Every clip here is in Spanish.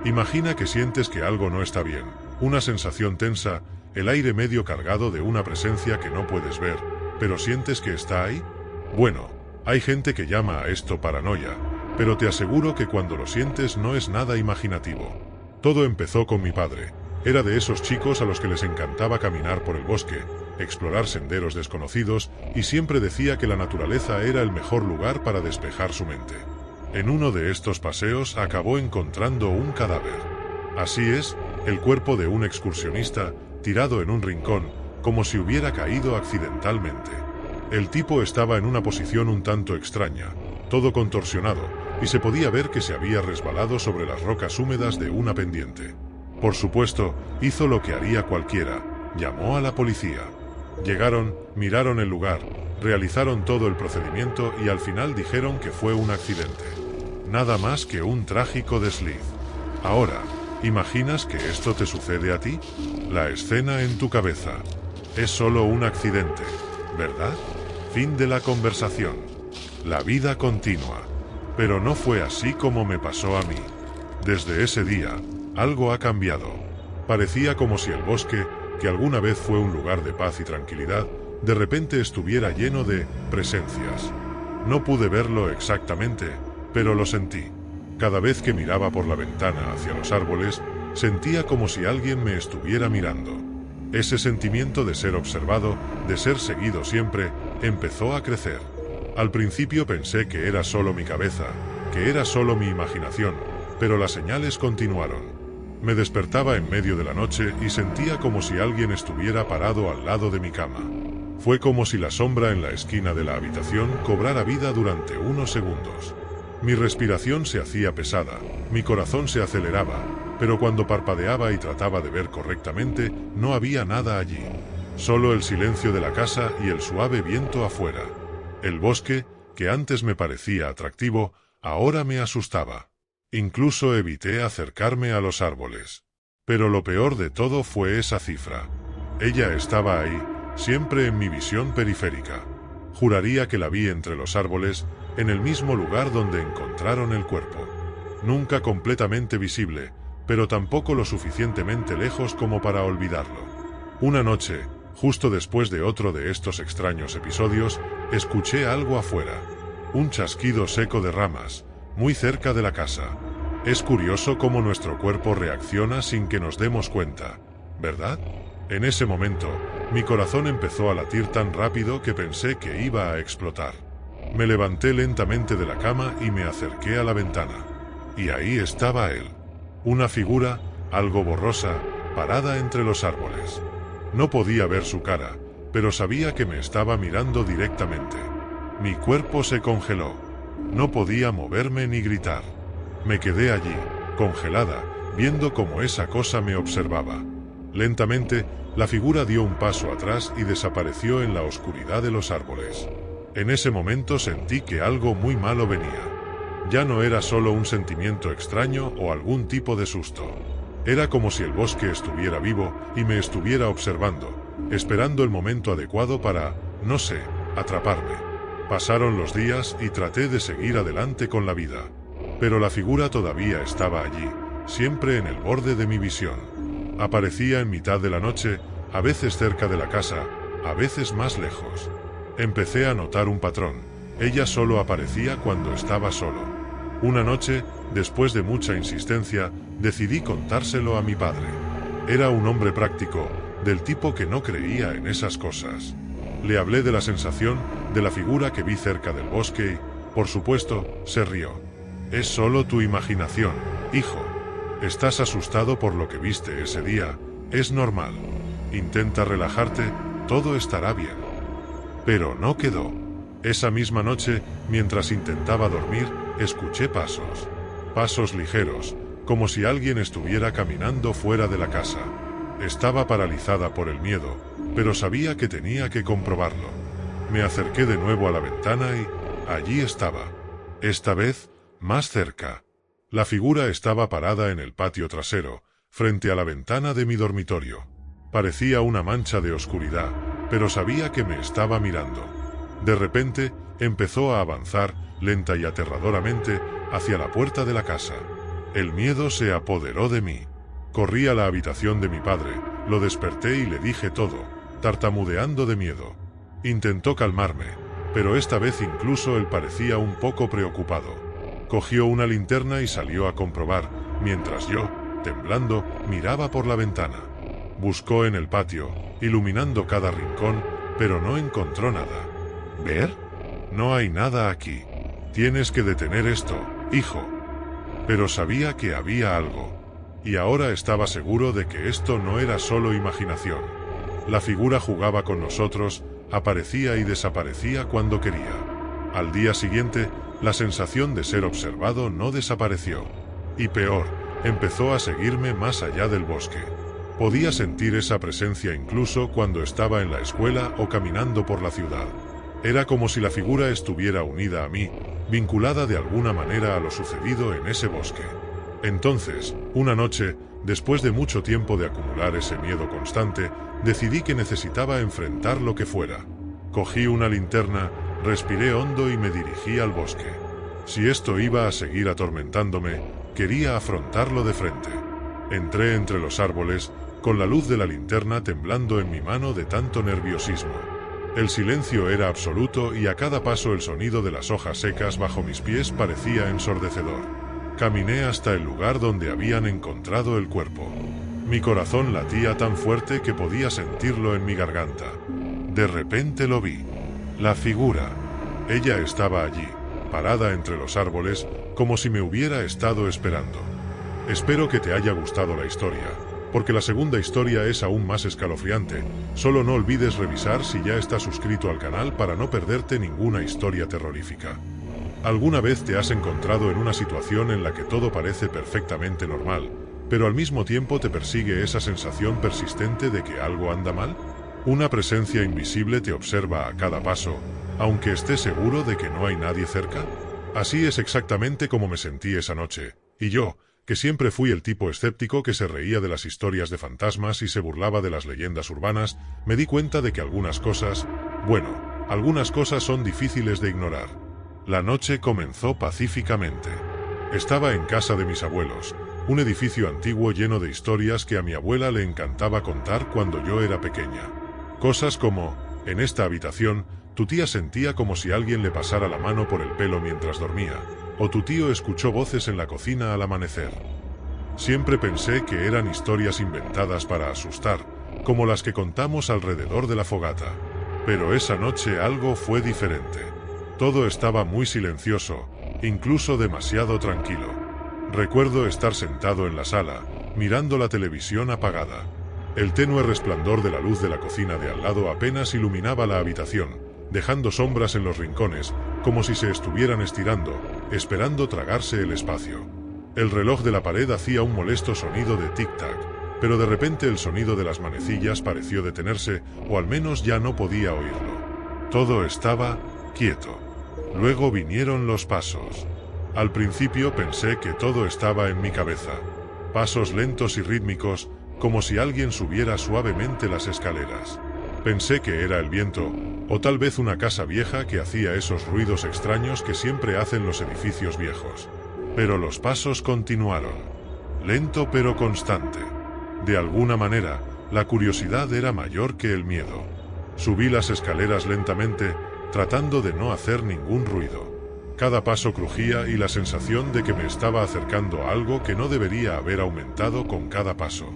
Imagina que sientes que algo no está bien, una sensación tensa, el aire medio cargado de una presencia que no puedes ver, pero sientes que está ahí. Bueno, hay gente que llama a esto paranoia, pero te aseguro que cuando lo sientes no es nada imaginativo. Todo empezó con mi padre. Era de esos chicos a los que les encantaba caminar por el bosque, explorar senderos desconocidos, y siempre decía que la naturaleza era el mejor lugar para despejar su mente. En uno de estos paseos acabó encontrando un cadáver. Así es, el cuerpo de un excursionista, tirado en un rincón, como si hubiera caído accidentalmente. El tipo estaba en una posición un tanto extraña, todo contorsionado, y se podía ver que se había resbalado sobre las rocas húmedas de una pendiente. Por supuesto, hizo lo que haría cualquiera, llamó a la policía. Llegaron, miraron el lugar, realizaron todo el procedimiento y al final dijeron que fue un accidente. Nada más que un trágico desliz. Ahora, ¿imaginas que esto te sucede a ti? La escena en tu cabeza. Es solo un accidente, ¿verdad? Fin de la conversación. La vida continúa. Pero no fue así como me pasó a mí. Desde ese día, algo ha cambiado. Parecía como si el bosque, que alguna vez fue un lugar de paz y tranquilidad, de repente estuviera lleno de presencias. No pude verlo exactamente, pero lo sentí. Cada vez que miraba por la ventana hacia los árboles, sentía como si alguien me estuviera mirando. Ese sentimiento de ser observado, de ser seguido siempre, empezó a crecer. Al principio pensé que era solo mi cabeza, que era solo mi imaginación, pero las señales continuaron. Me despertaba en medio de la noche y sentía como si alguien estuviera parado al lado de mi cama. Fue como si la sombra en la esquina de la habitación cobrara vida durante unos segundos. Mi respiración se hacía pesada, mi corazón se aceleraba, pero cuando parpadeaba y trataba de ver correctamente, no había nada allí. Solo el silencio de la casa y el suave viento afuera. El bosque, que antes me parecía atractivo, ahora me asustaba. Incluso evité acercarme a los árboles. Pero lo peor de todo fue esa cifra. Ella estaba ahí, siempre en mi visión periférica. Juraría que la vi entre los árboles, en el mismo lugar donde encontraron el cuerpo. Nunca completamente visible, pero tampoco lo suficientemente lejos como para olvidarlo. Una noche, justo después de otro de estos extraños episodios, escuché algo afuera. Un chasquido seco de ramas, muy cerca de la casa. Es curioso cómo nuestro cuerpo reacciona sin que nos demos cuenta, ¿verdad? En ese momento, mi corazón empezó a latir tan rápido que pensé que iba a explotar. Me levanté lentamente de la cama y me acerqué a la ventana. Y ahí estaba él. Una figura, algo borrosa, parada entre los árboles. No podía ver su cara, pero sabía que me estaba mirando directamente. Mi cuerpo se congeló. No podía moverme ni gritar. Me quedé allí, congelada, viendo cómo esa cosa me observaba. Lentamente, la figura dio un paso atrás y desapareció en la oscuridad de los árboles. En ese momento sentí que algo muy malo venía. Ya no era solo un sentimiento extraño o algún tipo de susto. Era como si el bosque estuviera vivo y me estuviera observando, esperando el momento adecuado para, no sé, atraparme. Pasaron los días y traté de seguir adelante con la vida. Pero la figura todavía estaba allí, siempre en el borde de mi visión. Aparecía en mitad de la noche, a veces cerca de la casa, a veces más lejos. Empecé a notar un patrón. Ella solo aparecía cuando estaba solo. Una noche, después de mucha insistencia, decidí contárselo a mi padre. Era un hombre práctico, del tipo que no creía en esas cosas. Le hablé de la sensación, de la figura que vi cerca del bosque y, por supuesto, se rió. Es solo tu imaginación, hijo. Estás asustado por lo que viste ese día, es normal. Intenta relajarte, todo estará bien. Pero no quedó. Esa misma noche, mientras intentaba dormir, escuché pasos. Pasos ligeros, como si alguien estuviera caminando fuera de la casa. Estaba paralizada por el miedo, pero sabía que tenía que comprobarlo. Me acerqué de nuevo a la ventana y allí estaba. Esta vez, más cerca. La figura estaba parada en el patio trasero, frente a la ventana de mi dormitorio. Parecía una mancha de oscuridad, pero sabía que me estaba mirando. De repente, empezó a avanzar, lenta y aterradoramente, hacia la puerta de la casa. El miedo se apoderó de mí. Corrí a la habitación de mi padre, lo desperté y le dije todo, tartamudeando de miedo. Intentó calmarme, pero esta vez incluso él parecía un poco preocupado. Cogió una linterna y salió a comprobar, mientras yo, temblando, miraba por la ventana. Buscó en el patio, iluminando cada rincón, pero no encontró nada. ¿Ver? No hay nada aquí. Tienes que detener esto, hijo. Pero sabía que había algo. Y ahora estaba seguro de que esto no era solo imaginación. La figura jugaba con nosotros, aparecía y desaparecía cuando quería. Al día siguiente, la sensación de ser observado no desapareció. Y peor, empezó a seguirme más allá del bosque. Podía sentir esa presencia incluso cuando estaba en la escuela o caminando por la ciudad. Era como si la figura estuviera unida a mí, vinculada de alguna manera a lo sucedido en ese bosque. Entonces, una noche, después de mucho tiempo de acumular ese miedo constante, decidí que necesitaba enfrentar lo que fuera. Cogí una linterna, respiré hondo y me dirigí al bosque. Si esto iba a seguir atormentándome, quería afrontarlo de frente. Entré entre los árboles, con la luz de la linterna temblando en mi mano de tanto nerviosismo. El silencio era absoluto y a cada paso el sonido de las hojas secas bajo mis pies parecía ensordecedor. Caminé hasta el lugar donde habían encontrado el cuerpo. Mi corazón latía tan fuerte que podía sentirlo en mi garganta. De repente lo vi. La figura. Ella estaba allí, parada entre los árboles, como si me hubiera estado esperando. Espero que te haya gustado la historia, porque la segunda historia es aún más escalofriante. Solo no olvides revisar si ya estás suscrito al canal para no perderte ninguna historia terrorífica. ¿Alguna vez te has encontrado en una situación en la que todo parece perfectamente normal, pero al mismo tiempo te persigue esa sensación persistente de que algo anda mal? Una presencia invisible te observa a cada paso, aunque estés seguro de que no hay nadie cerca. Así es exactamente como me sentí esa noche, y yo, que siempre fui el tipo escéptico que se reía de las historias de fantasmas y se burlaba de las leyendas urbanas, me di cuenta de que algunas cosas son difíciles de ignorar. La noche comenzó pacíficamente. Estaba en casa de mis abuelos, un edificio antiguo lleno de historias que a mi abuela le encantaba contar cuando yo era pequeña. Cosas como, en esta habitación, tu tía sentía como si alguien le pasara la mano por el pelo mientras dormía, o tu tío escuchó voces en la cocina al amanecer. Siempre pensé que eran historias inventadas para asustar, como las que contamos alrededor de la fogata. Pero esa noche algo fue diferente. Todo estaba muy silencioso, incluso demasiado tranquilo. Recuerdo estar sentado en la sala, mirando la televisión apagada. El tenue resplandor de la luz de la cocina de al lado apenas iluminaba la habitación, dejando sombras en los rincones, como si se estuvieran estirando, esperando tragarse el espacio. El reloj de la pared hacía un molesto sonido de tic-tac, pero de repente el sonido de las manecillas pareció detenerse, o al menos ya no podía oírlo. Todo estaba quieto. Luego vinieron los pasos. Al principio pensé que todo estaba en mi cabeza. Pasos lentos y rítmicos, como si alguien subiera suavemente las escaleras. Pensé que era el viento, o tal vez una casa vieja que hacía esos ruidos extraños que siempre hacen los edificios viejos. Pero los pasos continuaron. Lento pero constante. De alguna manera, la curiosidad era mayor que el miedo. Subí las escaleras lentamente, tratando de no hacer ningún ruido. Cada paso crujía y la sensación de que me estaba acercando a algo que no debería haber aumentado con cada paso.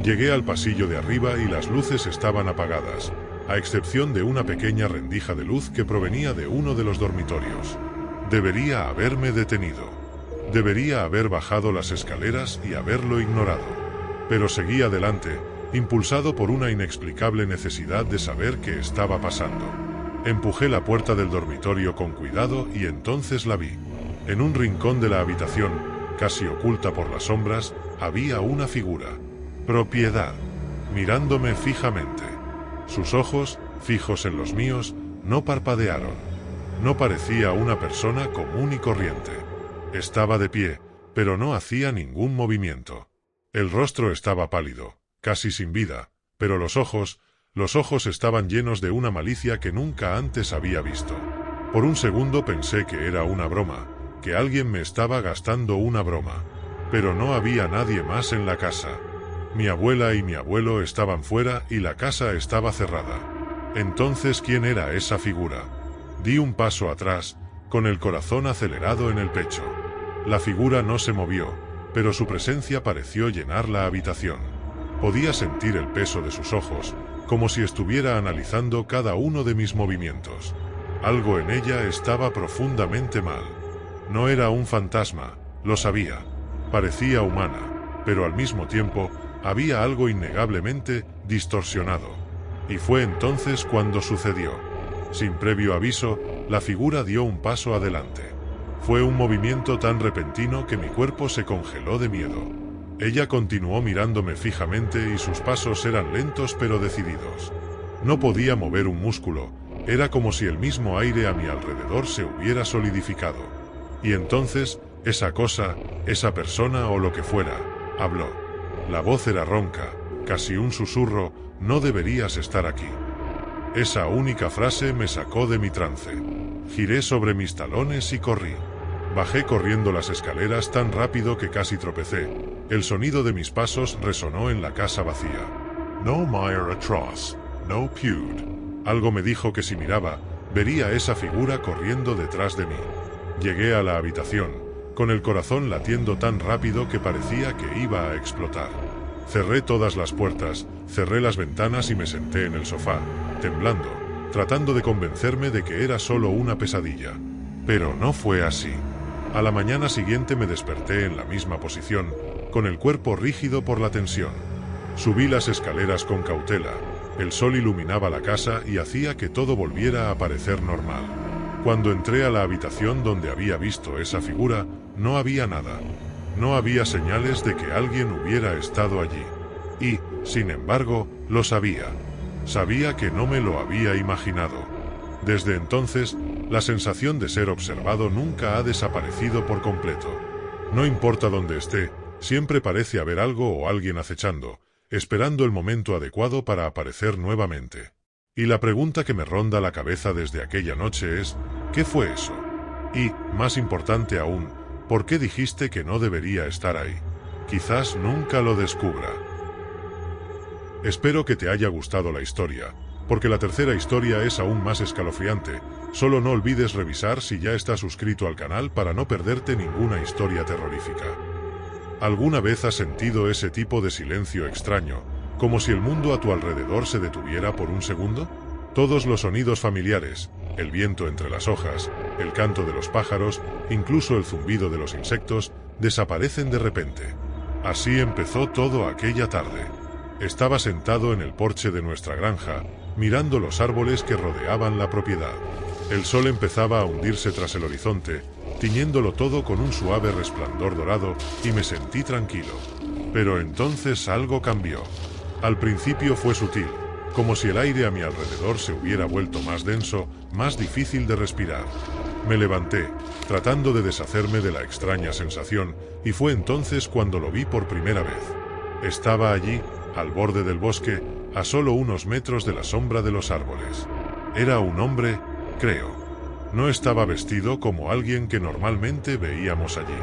Llegué al pasillo de arriba y las luces estaban apagadas, a excepción de una pequeña rendija de luz que provenía de uno de los dormitorios. Debería haberme detenido. Debería haber bajado las escaleras y haberlo ignorado. Pero seguí adelante, impulsado por una inexplicable necesidad de saber qué estaba pasando. Empujé la puerta del dormitorio con cuidado y entonces la vi. En un rincón de la habitación, casi oculta por las sombras, había una figura. Propiedad. Mirándome fijamente. Sus ojos, fijos en los míos, no parpadearon. No parecía una persona común y corriente. Estaba de pie, pero no hacía ningún movimiento. El rostro estaba pálido, casi sin vida, pero los ojos estaban llenos de una malicia que nunca antes había visto. Por un segundo pensé que era una broma, que alguien me estaba gastando una broma. pero no había nadie más en la casa. Mi abuela y mi abuelo estaban fuera y la casa estaba cerrada. Entonces, ¿quién era esa figura? Di un paso atrás, con el corazón acelerado en el pecho. La figura no se movió, pero su presencia pareció llenar la habitación. Podía sentir el peso de sus ojos, como si estuviera analizando cada uno de mis movimientos. Algo en ella estaba profundamente mal. No era un fantasma, lo sabía. Parecía humana, pero al mismo tiempo, había algo innegablemente distorsionado. Y fue entonces cuando sucedió. Sin previo aviso, la figura dio un paso adelante. Fue un movimiento tan repentino que mi cuerpo se congeló de miedo. Ella continuó mirándome fijamente y sus pasos eran lentos pero decididos. No podía mover un músculo, era como si el mismo aire a mi alrededor se hubiera solidificado. Y entonces, esa cosa, esa persona o lo que fuera, habló. La voz era ronca, casi un susurro: no deberías estar aquí. Esa única frase me sacó de mi trance. Giré sobre mis talones y corrí. Bajé corriendo las escaleras tan rápido que casi tropecé. El sonido de mis pasos resonó en la casa vacía. No mire atrás, no pude. Algo me dijo que si miraba, vería esa figura corriendo detrás de mí. Llegué a la habitación, con el corazón latiendo tan rápido que parecía que iba a explotar. Cerré todas las puertas, cerré las ventanas y me senté en el sofá, temblando, tratando de convencerme de que era solo una pesadilla. Pero no fue así. A la mañana siguiente me desperté en la misma posición, con el cuerpo rígido por la tensión. Subí las escaleras con cautela. El sol iluminaba la casa y hacía que todo volviera a parecer normal. Cuando entré a la habitación donde había visto esa figura, no había nada. No había señales de que alguien hubiera estado allí. Y, sin embargo, lo sabía. Sabía que no me lo había imaginado. Desde entonces, la sensación de ser observado nunca ha desaparecido por completo. No importa dónde esté, siempre parece haber algo o alguien acechando, esperando el momento adecuado para aparecer nuevamente. Y la pregunta que me ronda la cabeza desde aquella noche es: ¿qué fue eso? Y, más importante aún, ¿por qué dijiste que no debería estar ahí? Quizás nunca lo descubra. Espero que te haya gustado la historia, porque la tercera historia es aún más escalofriante. Solo no olvides revisar si ya estás suscrito al canal para no perderte ninguna historia terrorífica. ¿Alguna vez has sentido ese tipo de silencio extraño, como si el mundo a tu alrededor se detuviera por un segundo? Todos los sonidos familiares, el viento entre las hojas, el canto de los pájaros, incluso el zumbido de los insectos, desaparecen de repente. Así empezó todo aquella tarde. Estaba sentado en el porche de nuestra granja, mirando los árboles que rodeaban la propiedad. El sol empezaba a hundirse tras el horizonte, tiñéndolo todo con un suave resplandor dorado, y me sentí tranquilo. Pero entonces algo cambió. Al principio fue sutil, como si el aire a mi alrededor se hubiera vuelto más denso, más difícil de respirar. Me levanté, tratando de deshacerme de la extraña sensación, y fue entonces cuando lo vi por primera vez. Estaba allí, al borde del bosque, a solo unos metros de la sombra de los árboles. Era un hombre, creo. No estaba vestido como alguien que normalmente veíamos allí.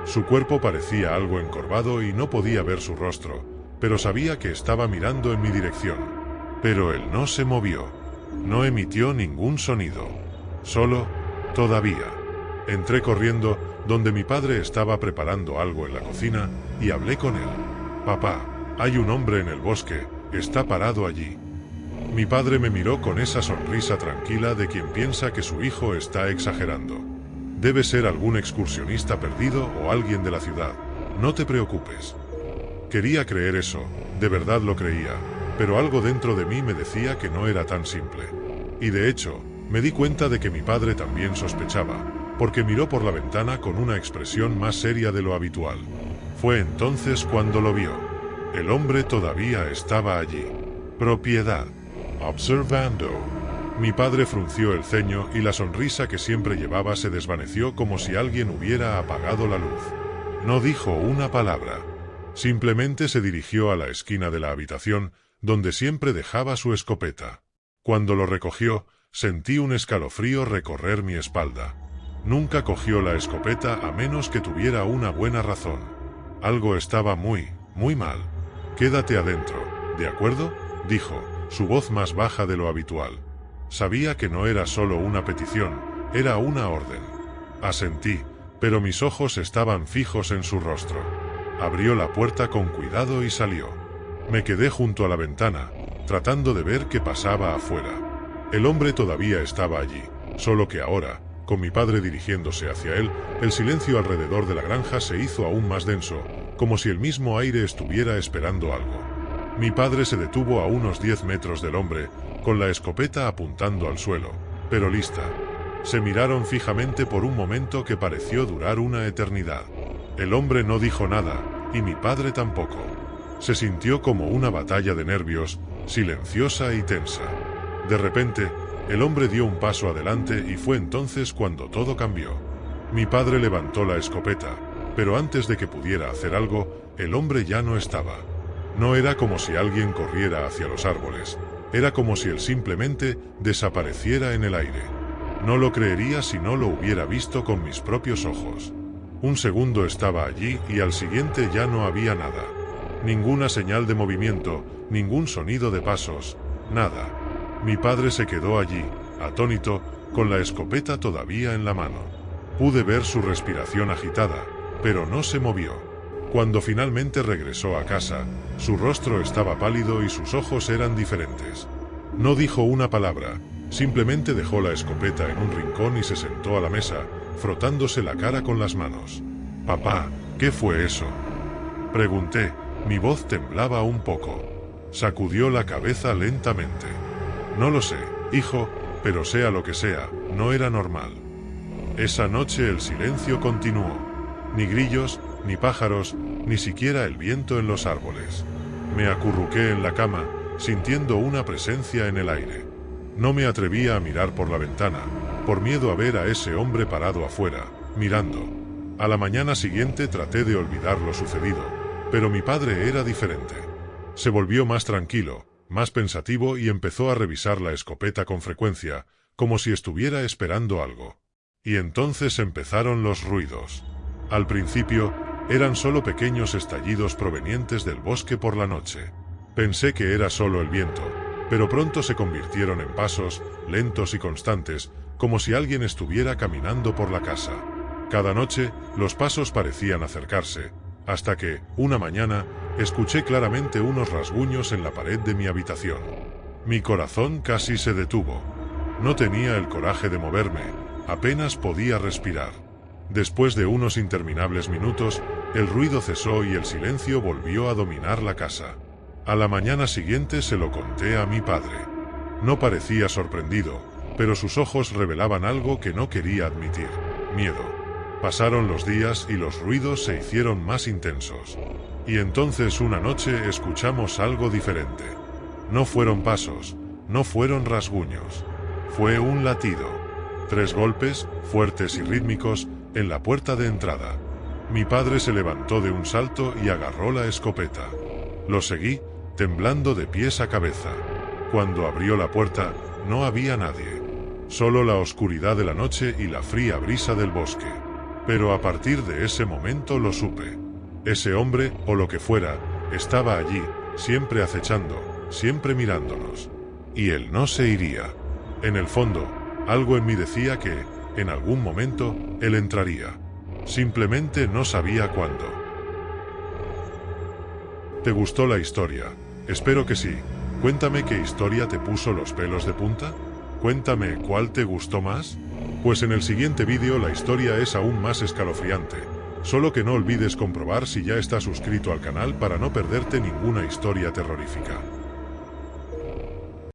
Su cuerpo parecía algo encorvado y no podía ver su rostro, pero sabía que estaba mirando en mi dirección. Pero él no se movió. No emitió ningún sonido. Solo, todavía. Entré corriendo, donde mi padre estaba preparando algo en la cocina, y hablé con él. «Papá, hay un hombre en el bosque, está parado allí». Mi padre me miró con esa sonrisa tranquila de quien piensa que su hijo está exagerando. «Debe ser algún excursionista perdido o alguien de la ciudad, no te preocupes». Quería creer eso, de verdad lo creía, pero algo dentro de mí me decía que no era tan simple. Y de hecho, me di cuenta de que mi padre también sospechaba, porque miró por la ventana con una expresión más seria de lo habitual. Fue entonces cuando lo vio. El hombre todavía estaba allí. Propiedad. Observando. Mi padre frunció el ceño y la sonrisa que siempre llevaba se desvaneció como si alguien hubiera apagado la luz. No dijo una palabra. Simplemente se dirigió a la esquina de la habitación, donde siempre dejaba su escopeta. Cuando lo recogió, sentí un escalofrío recorrer mi espalda. Nunca cogió la escopeta a menos que tuviera una buena razón. Algo estaba muy mal. Quédate adentro, ¿de acuerdo?, dijo, su voz más baja de lo habitual. Sabía que no era solo una petición, era una orden. Asentí, pero mis ojos estaban fijos en su rostro. Abrió la puerta con cuidado y salió. Me quedé junto a la ventana, tratando de ver qué pasaba afuera. El hombre todavía estaba allí, solo que ahora, con mi padre dirigiéndose hacia él, el silencio alrededor de la granja se hizo aún más denso, como si el mismo aire estuviera esperando algo. Mi padre se detuvo a unos 10 metros del hombre, con la escopeta apuntando al suelo, pero lista. Se miraron fijamente por un momento que pareció durar una eternidad. El hombre no dijo nada, y mi padre tampoco. Se sintió como una batalla de nervios, silenciosa y tensa. De repente, el hombre dio un paso adelante y fue entonces cuando todo cambió. Mi padre levantó la escopeta, pero antes de que pudiera hacer algo, el hombre ya no estaba. No era como si alguien corriera hacia los árboles, era como si él simplemente desapareciera en el aire. No lo creería si no lo hubiera visto con mis propios ojos. Un segundo estaba allí y al siguiente ya no había nada. Ninguna señal de movimiento, ningún sonido de pasos, nada. Mi padre se quedó allí, atónito, con la escopeta todavía en la mano. Pude ver su respiración agitada, pero no se movió. Cuando finalmente regresó a casa, su rostro estaba pálido y sus ojos eran diferentes. No dijo una palabra, simplemente dejó la escopeta en un rincón y se sentó a la mesa, frotándose la cara con las manos. «Papá, ¿qué fue eso?», pregunté, mi voz temblaba un poco. Sacudió la cabeza lentamente. «No lo sé, hijo, pero sea lo que sea, no era normal». Esa noche el silencio continuó. Ni grillos, ni pájaros, ni siquiera el viento en los árboles. Me acurruqué en la cama, sintiendo una presencia en el aire. No me atrevía a mirar por la ventana, por miedo a ver a ese hombre parado afuera, mirando. A la mañana siguiente traté de olvidar lo sucedido, pero mi padre era diferente. Se volvió más tranquilo, más pensativo y empezó a revisar la escopeta con frecuencia, como si estuviera esperando algo. Y entonces empezaron los ruidos. Al principio, eran solo pequeños estallidos provenientes del bosque por la noche. Pensé que era solo el viento, pero pronto se convirtieron en pasos, lentos y constantes, como si alguien estuviera caminando por la casa. Cada noche, los pasos parecían acercarse, hasta que, una mañana, escuché claramente unos rasguños en la pared de mi habitación. Mi corazón casi se detuvo. No tenía el coraje de moverme, apenas podía respirar. Después de unos interminables minutos, el ruido cesó y el silencio volvió a dominar la casa. A la mañana siguiente se lo conté a mi padre. No parecía sorprendido, pero sus ojos revelaban algo que no quería admitir: miedo. Pasaron los días y los ruidos se hicieron más intensos. Y entonces una noche escuchamos algo diferente. No fueron pasos, no fueron rasguños. Fue un latido. 3 golpes, fuertes y rítmicos, en la puerta de entrada. Mi padre se levantó de un salto y agarró la escopeta. Lo seguí, temblando de pies a cabeza. Cuando abrió la puerta, no había nadie. Solo la oscuridad de la noche y la fría brisa del bosque. Pero a partir de ese momento lo supe. Ese hombre, o lo que fuera, estaba allí, siempre acechando, siempre mirándonos. Y él no se iría. En el fondo, algo en mí decía que, en algún momento, él entraría. Simplemente no sabía cuándo. ¿Te gustó la historia? Espero que sí. Cuéntame qué historia te puso los pelos de punta. Cuéntame cuál te gustó más. Pues en el siguiente vídeo la historia es aún más escalofriante. Solo que no olvides comprobar si ya estás suscrito al canal para no perderte ninguna historia terrorífica.